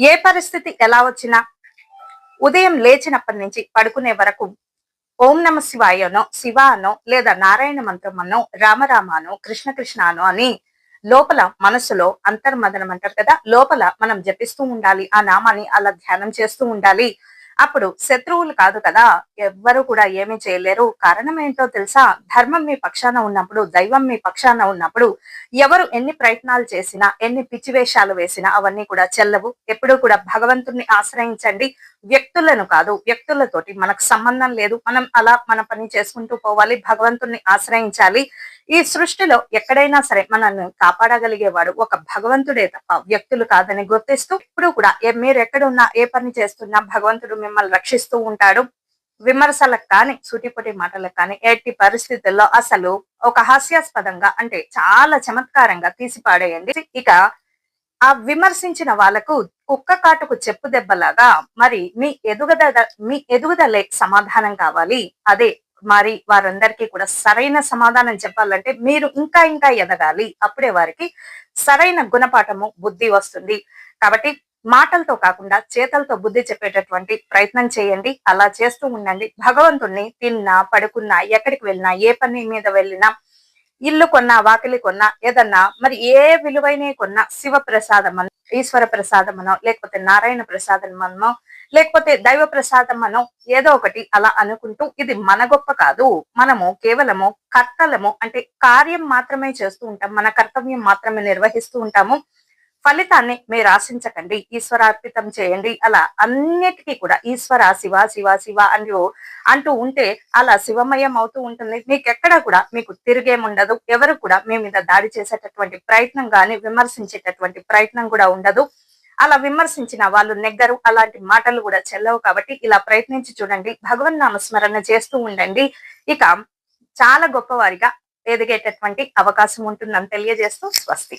ఏ పరిస్థితి ఎలా వచ్చినా ఉదయం లేచినప్పటి నుంచి పడుకునే వరకు ఓం నమ శివాయనో శివ అనో లేదా నారాయణ మంత్రమనో రామరామానో కృష్ణ కృష్ణ అనో అని లోపల మనసులో అంతర్మదనం అంటారు కదా, లోపల మనం జపిస్తూ ఉండాలి. ఆ నామాన్ని అలా ధ్యానం చేస్తూ ఉండాలి. అప్పుడు శత్రువులు కాదు కదా, ఎవ్వరు కూడా ఏమీ చేయలేరు. కారణం ఏంటో తెలుసా? ధర్మం మీ పక్షాన ఉన్నప్పుడు, దైవం మీ పక్షాన ఉన్నప్పుడు ఎవరు ఎన్ని ప్రయత్నాలు చేసినా, ఎన్ని పిచ్చి వేషాలు వేసినా అవన్నీ కూడా చెల్లవు. ఎప్పుడూ కూడా భగవంతుణ్ణి ఆశ్రయించండి. వ్యక్తులను కాదు, వ్యక్తులతోటి మనకు సంబంధం లేదు. మనం అలా మన పని చేసుకుంటూ పోవాలి. భగవంతుణ్ణి ఆశ్రయించాలి. ఈ సృష్టిలో ఎక్కడైనా సరే మనల్ని కాపాడగలిగేవాడు ఒక భగవంతుడే తప్ప వ్యక్తులు కాదని గుర్తిస్తూ ఇప్పుడు కూడా మీరు ఎక్కడున్నా, ఏ పని చేస్తున్నా భగవంతుడు మిమ్మల్ని రక్షిస్తూ ఉంటాడు. విమర్శలకు కానీ, సూటిపుటి మాటలకు కానీ ఎట్టి పరిస్థితుల్లో అసలు ఒక హాస్యాస్పదంగా అంటే చాలా చమత్కారంగా తీసి పాడేయండి. ఇక ఆ విమర్శించిన వాళ్ళకు కుక్క కాటుకు చెప్పు దెబ్బలాగా మరి మీ ఎదుగుదలే సమాధానం కావాలి. అదే మరి వారందరికీ కూడా సరైన సమాధానం చెప్పాలంటే మీరు ఇంకా ఇంకా ఎదగాలి. అప్పుడే వారికి సరైన గుణపాఠము బుద్ధి వస్తుంది. కాబట్టి మాటలతో కాకుండా చేతలతో బుద్ధి చెప్పేటటువంటి ప్రయత్నం చేయండి. అలా చేస్తూ ఉండండి. భగవంతుణ్ణి తిన్నా, పడుకున్నా, ఎక్కడికి వెళ్ళినా, ఏ పని మీద వెళ్ళినా, ఇల్లు కొన్నా, వాకిలి కొన్నా, ఏదన్నా మరి ఏ విలువైన కొన్నా శివ ప్రసాదం అనో, ఈశ్వర ప్రసాదం అనో, లేకపోతే నారాయణ ప్రసాదం అనో, లేకపోతే దైవ ప్రసాదం అనో ఏదో ఒకటి అలా అనుకుంటూ ఇది మన గొప్ప కాదు. మనము కేవలము కర్తలము అంటే కార్యం మాత్రమే చేస్తూ ఉంటాం. మన కర్తవ్యం మాత్రమే నిర్వహిస్తూ ఉంటాము. ఫలితాన్ని మీరు ఆశించకండి. ఈశ్వరార్పితం చేయండి. అలా అన్నిటికీ కూడా ఈశ్వర శివ శివ శివ అంటూ ఉంటే అలా శివమయం అవుతూ ఉంటుంది. మీకెక్కడ కూడా మీకు తిరిగేముండదు. ఎవరు కూడా మీ మీద దాడి చేసేటటువంటి ప్రయత్నం గాని, విమర్శించేటటువంటి ప్రయత్నం కూడా ఉండదు. అలా విమర్శించిన వాళ్ళు నెగ్గరు. అలాంటి మాటలు కూడా చెల్లవు. కాబట్టి ఇలా ప్రయత్నించి చూడండి. భగవన్నామ స్మరణ చేస్తూ ఉండండి. ఇక చాలా గొప్పవారిగా ఎదిగేటటువంటి అవకాశం ఉంటుందని తెలియజేస్తూ స్వస్తి.